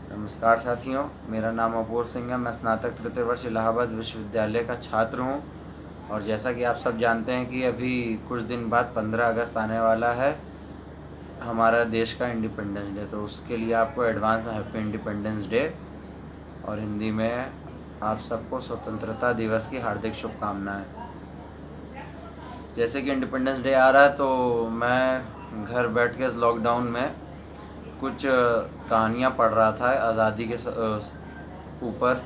नमस्कार साथियों, मेरा नाम अपूर्व सिंह है। मैं स्नातक तृतीय वर्ष इलाहाबाद विश्वविद्यालय का छात्र हूँ। और जैसा कि आप सब जानते हैं कि अभी कुछ दिन बाद 15 अगस्त आने वाला है, हमारा देश का इंडिपेंडेंस डे। तो उसके लिए आपको एडवांस में हैप्पी इंडिपेंडेंस डे और हिंदी में आप सबको स्वतंत्रता दिवस की हार्दिक शुभकामनाएं। जैसे कि इंडिपेंडेंस डे आ रहा है तो मैं घर बैठ के इस लॉकडाउन में कुछ कहानियाँ पढ़ रहा था आज़ादी के ऊपर,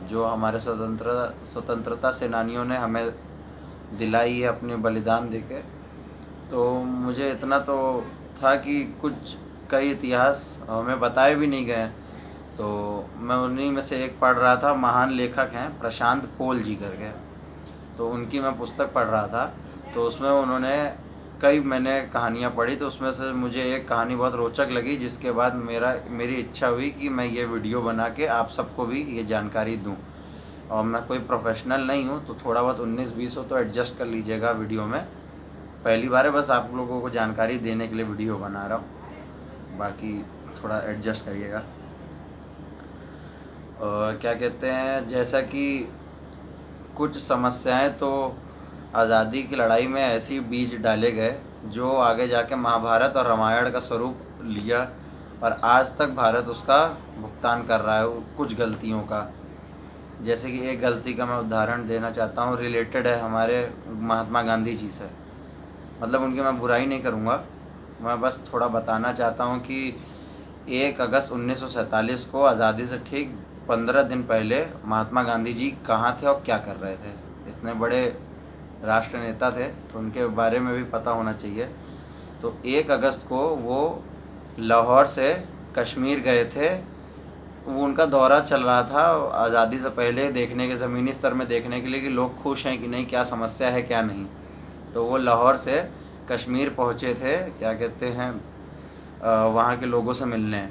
जो हमारे स्वतंत्रता सेनानियों ने हमें दिलाई है अपने बलिदान देके। तो मुझे इतना तो था कि कुछ कई इतिहास हमें बताए भी नहीं गए। तो मैं उन्हीं में से एक पढ़ रहा था। महान लेखक हैं प्रशांत पोल जी करके, तो उनकी मैं पुस्तक पढ़ रहा था। तो उसमें उन्होंने मैंने कहानियाँ पढ़ी, तो उसमें से मुझे एक कहानी बहुत रोचक लगी, जिसके बाद मेरी इच्छा हुई कि मैं ये वीडियो बना के आप सबको भी ये जानकारी दूं। और मैं कोई प्रोफेशनल नहीं हूँ, तो थोड़ा बहुत 19-20 हो तो एडजस्ट कर लीजिएगा वीडियो में। पहली बार है, बस आप लोगों को जानकारी देने के लिए वीडियो बना रहा हूँ, बाकी थोड़ा एडजस्ट करिएगा। और क्या कहते हैं, जैसा कि कुछ समस्याएं तो आज़ादी की लड़ाई में ऐसी बीज डाले गए जो आगे जाके महाभारत और रामायण का स्वरूप लिया, और आज तक भारत उसका भुगतान कर रहा है कुछ गलतियों का। जैसे कि एक गलती का मैं उदाहरण देना चाहता हूँ, रिलेटेड है हमारे महात्मा गांधी जी से। मतलब उनकी मैं बुराई नहीं करूँगा, मैं बस थोड़ा बताना चाहता हूँ कि 1 अगस्त 1947 को आज़ादी से ठीक 15 दिन पहले महात्मा गांधी जी कहाँ थे और क्या कर रहे थे। इतने बड़े राष्ट्र नेता थे तो उनके बारे में भी पता होना चाहिए। तो 1 अगस्त को वो लाहौर से कश्मीर गए थे। वो उनका दौरा चल रहा था आज़ादी से पहले, देखने के ज़मीनी स्तर में देखने के लिए कि लोग खुश हैं कि नहीं, क्या समस्या है क्या नहीं। तो वो लाहौर से कश्मीर पहुँचे थे, क्या कहते हैं, वहाँ के लोगों से मिलने।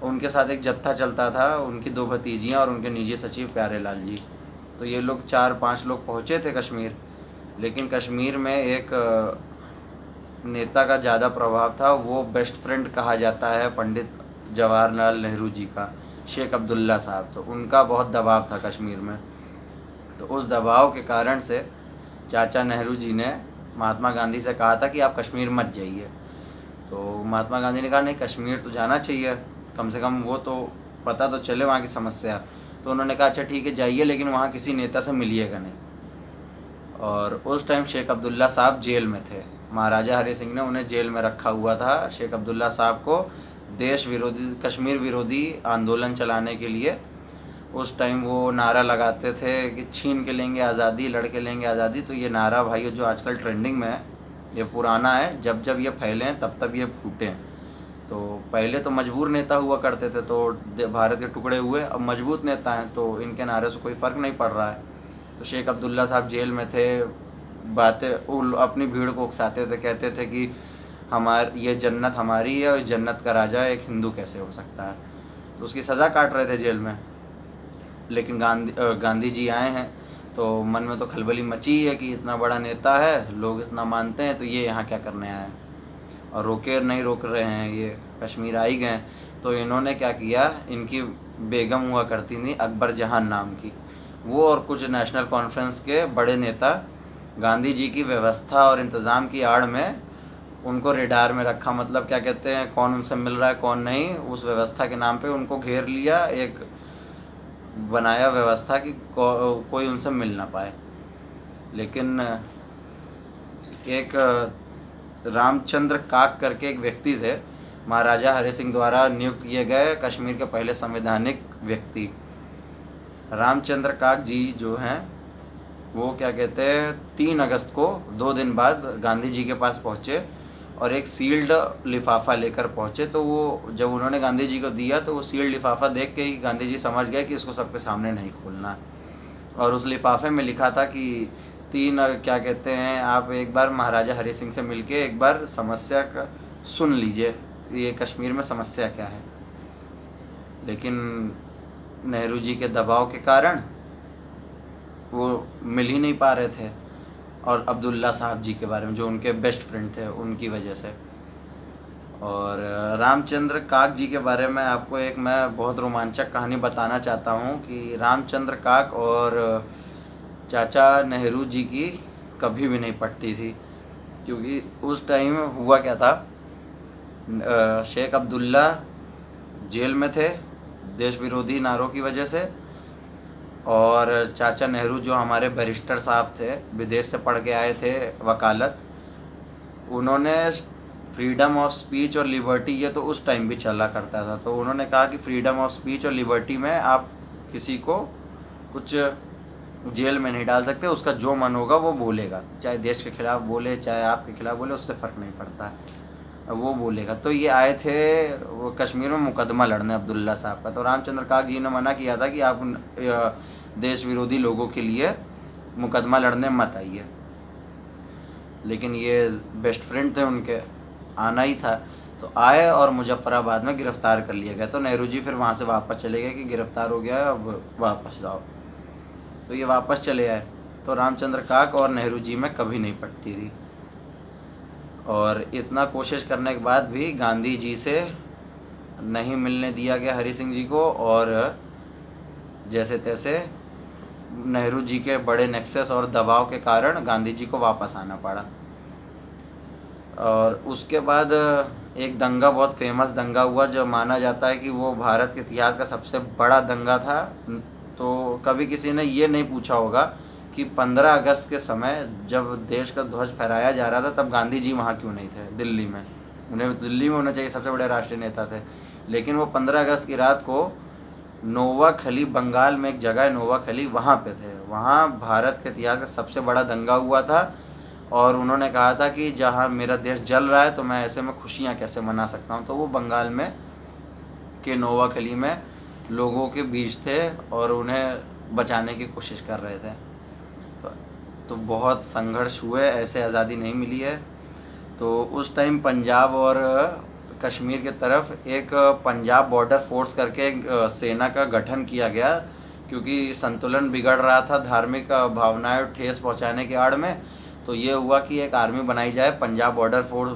उनके साथ एक जत्था चलता था, उनकी 2 भतीजियाँ और उनके निजी सचिव प्यारे लाल जी। तो ये लोग 4-5 लोग पहुँचे थे कश्मीर। लेकिन कश्मीर में एक नेता का ज़्यादा प्रभाव था। वो बेस्ट फ्रेंड कहा जाता है पंडित जवाहरलाल नेहरू जी का, शेख अब्दुल्ला साहब। तो उनका बहुत दबाव था कश्मीर में। तो उस दबाव के कारण से चाचा नेहरू जी ने महात्मा गांधी से कहा था कि आप कश्मीर मत जाइए। तो महात्मा गांधी ने कहा नहीं, कश्मीर तो जाना चाहिए, कम से कम वो तो पता तो चले वहाँ की समस्या। तो उन्होंने कहा अच्छा ठीक है जाइए, लेकिन वहाँ किसी नेता से मिलिएगा नहीं। और उस टाइम शेख अब्दुल्ला साहब जेल में थे। महाराजा हरि सिंह ने उन्हें जेल में रखा हुआ था, शेख अब्दुल्ला साहब को, देश विरोधी, कश्मीर विरोधी आंदोलन चलाने के लिए। उस टाइम वो नारा लगाते थे कि छीन के लेंगे आज़ादी, लड़के लेंगे आज़ादी। तो ये नारा भाइयों जो आजकल ट्रेंडिंग में है, ये पुराना है। जब जब ये फैले हैं तब तब ये फूटे हैं। तो पहले तो मजबूर नेता हुआ करते थे तो भारत के टुकड़े हुए, अब मजबूत नेता हैं तो इनके नारे से कोई फ़र्क नहीं पड़ रहा है। तो शेख अब्दुल्ला साहब जेल में थे, बातें अपनी भीड़ को उकसाते थे, कहते थे कि ये जन्नत हमारी है और इस जन्नत का राजा एक हिंदू कैसे हो सकता है। तो उसकी सज़ा काट रहे थे जेल में। लेकिन गांधी जी आए हैं तो मन में तो खलबली मची है कि इतना बड़ा नेता है, लोग इतना मानते हैं, तो ये यहाँ क्या करने आए हैं। और नहीं रोक रहे हैं, ये कश्मीर आ ही गए। तो इन्होंने क्या किया, इनकी बेगम हुआ करती थी अकबर जहान नाम की, वो और कुछ नेशनल कॉन्फ्रेंस के बड़े नेता गांधी जी की व्यवस्था और इंतज़ाम की आड़ में उनको रेडार में रखा। मतलब क्या कहते हैं, कौन उनसे मिल रहा है कौन नहीं, उस व्यवस्था के नाम पे उनको घेर लिया, एक बनाया व्यवस्था कि कोई उनसे मिल ना पाए। लेकिन एक रामचंद्र काक करके एक व्यक्ति थे, महाराजा हरि सिंह द्वारा नियुक्त किए गए कश्मीर के पहले संवैधानिक व्यक्ति। रामचंद्र काक जी जो हैं, वो क्या कहते हैं, 3 अगस्त को 2 दिन बाद गांधी जी के पास पहुँचे और एक सील्ड लिफाफा लेकर पहुँचे। तो वो जब उन्होंने गांधी जी को दिया तो वो सील्ड लिफाफा देख के ही गांधी जी समझ गए कि इसको सबके सामने नहीं खोलना। और उस लिफाफे में लिखा था कि क्या कहते हैं, आप एक बार महाराजा हरि सिंह से मिलके एक बार समस्या का सुन लीजिए, ये कश्मीर में समस्या क्या है। लेकिन नेहरू जी के दबाव के कारण वो मिल ही नहीं पा रहे थे, और अब्दुल्ला साहब जी के बारे में जो उनके बेस्ट फ्रेंड थे, उनकी वजह से। और रामचंद्र काक जी के बारे में आपको एक मैं बहुत रोमांचक कहानी बताना चाहता हूँ कि रामचंद्र काक और चाचा नेहरू जी की कभी भी नहीं पटती थी। क्योंकि उस टाइम हुआ क्या था, शेख अब्दुल्ला जेल में थे देश विरोधी नारों की वजह से, और चाचा नेहरू जो हमारे बैरिस्टर साहब थे, विदेश से पढ़ के आए थे वकालत, उन्होंने फ्रीडम ऑफ स्पीच और लिबर्टी, ये तो उस टाइम भी चला करता था, तो उन्होंने कहा कि फ्रीडम ऑफ स्पीच और लिबर्टी में आप किसी को कुछ जेल में नहीं डाल सकते, उसका जो मन होगा वो बोलेगा, चाहे देश के खिलाफ बोले चाहे आपके खिलाफ बोले, उससे फ़र्क नहीं पड़ता है, वो बोलेगा। तो ये आए थे वो कश्मीर में मुकदमा लड़ने अब्दुल्ला साहब का, तो रामचंद्र काक जी ने मना किया था कि आप देश विरोधी लोगों के लिए मुकदमा लड़ने मत आइए। लेकिन ये बेस्ट फ्रेंड थे उनके, आना ही था, तो आए और मुजफ्फराबाद में गिरफ़्तार कर लिया गया। तो नेहरू जी फिर वहाँ से वापस चले गए कि गिरफ़्तार हो गया है, अब वापस जाओ। तो ये वापस चले आए। तो रामचंद्र काक और नेहरू जी में कभी नहीं पटती थी, और इतना कोशिश करने के बाद भी गांधी जी से नहीं मिलने दिया गया हरि सिंह जी को, और जैसे तैसे नेहरू जी के बड़े नेक्सस और दबाव के कारण गांधी जी को वापस आना पड़ा। और उसके बाद एक दंगा, बहुत फेमस दंगा हुआ, जो माना जाता है कि वो भारत के इतिहास का सबसे बड़ा दंगा था। तो कभी किसी ने ये नहीं पूछा होगा कि 15 अगस्त के समय जब देश का ध्वज फहराया जा रहा था, तब गांधी जी वहाँ क्यों नहीं थे दिल्ली में। उन्हें दिल्ली में होना चाहिए, सबसे बड़े राष्ट्रीय नेता थे, लेकिन वो 15 अगस्त की रात को नोवाखली, बंगाल में एक जगह है नोवाखली, वहाँ पे थे। वहाँ भारत के इतिहास का सबसे बड़ा दंगा हुआ था, और उन्होंने कहा था कि जहाँ मेरा देश जल रहा है तो मैं ऐसे में खुशियाँ कैसे मना सकता हूँ। तो वो बंगाल में के नोवाखली में लोगों के बीच थे और उन्हें बचाने की कोशिश कर रहे थे। तो बहुत संघर्ष हुए, ऐसे आज़ादी नहीं मिली है। तो उस टाइम पंजाब और कश्मीर के तरफ एक पंजाब बॉर्डर फोर्स करके एक सेना का गठन किया गया, क्योंकि संतुलन बिगड़ रहा था धार्मिक भावनाएं ठेस पहुंचाने की आड़ में। तो ये हुआ कि एक आर्मी बनाई जाए Punjab border force,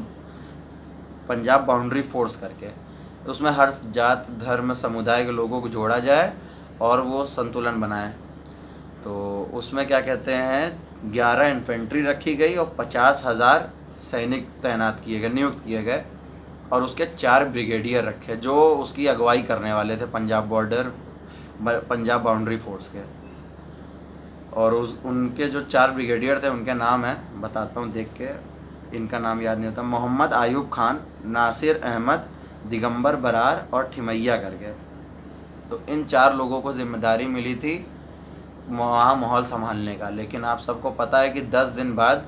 Punjab boundary force करके, उसमें हर जात धर्म समुदाय के लोगों को जोड़ा जाए और वो संतुलन बनाए। तो उसमें क्या कहते हैं, 11 इन्फेंट्री रखी गई और 50,000 सैनिक तैनात किए गए, नियुक्त किए गए, और उसके 4 ब्रिगेडियर रखे जो उसकी अगुवाई करने वाले थे पंजाब बाउंड्री फोर्स के। और उनके जो 4 ब्रिगेडियर थे उनके नाम है, बताता हूँ देख के, इनका नाम याद नहीं होता, मोहम्मद आयूब खान, नासिर अहमद, दिगंबर बरार और ठिमैया करके। तो इन 4 लोगों को जिम्मेदारी मिली थी वहाँ माहौल संभालने का। लेकिन आप सबको पता है कि 10 दिन बाद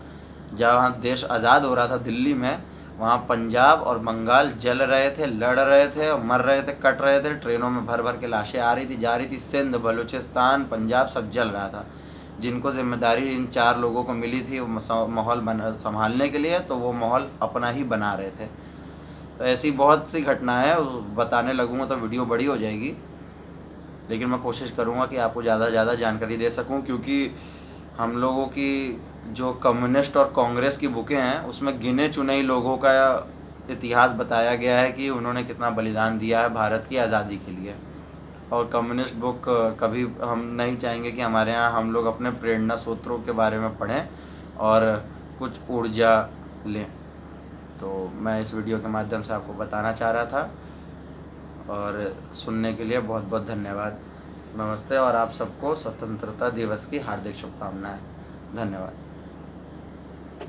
जहाँ देश आज़ाद हो रहा था दिल्ली में, वहाँ पंजाब और बंगाल जल रहे थे, लड़ रहे थे और मर रहे थे, कट रहे थे, ट्रेनों में भर भर के लाशें आ रही थी, जा रही थी, सिंध, बलूचिस्तान, पंजाब सब जल रहा था। जिनको जिम्मेदारी इन 4 लोगों को मिली थी माहौल संभालने के लिए, तो वो माहौल अपना ही बना रहे थे। तो ऐसी बहुत सी घटनाएं बताने लगूँगा तो वीडियो बड़ी हो जाएगी, लेकिन मैं कोशिश करूँगा कि आपको ज़्यादा से ज़्यादा जानकारी दे सकूँ, क्योंकि हम लोगों की जो कम्युनिस्ट और कांग्रेस की बुकें हैं उसमें गिने चुने ही लोगों का इतिहास बताया गया है कि उन्होंने कितना बलिदान दिया है भारत की आज़ादी के लिए। और कम्युनिस्ट बुक कभी हम नहीं चाहेंगे कि हमारे यहाँ हम लोग अपने प्रेरणा स्रोतों के बारे में पढ़ें और कुछ ऊर्जा लें। तो मैं इस वीडियो के माध्यम से आपको बताना चाह रहा था, और सुनने के लिए बहुत बहुत धन्यवाद। नमस्ते, और आप सबको स्वतंत्रता दिवस की हार्दिक शुभकामनाएं। धन्यवाद।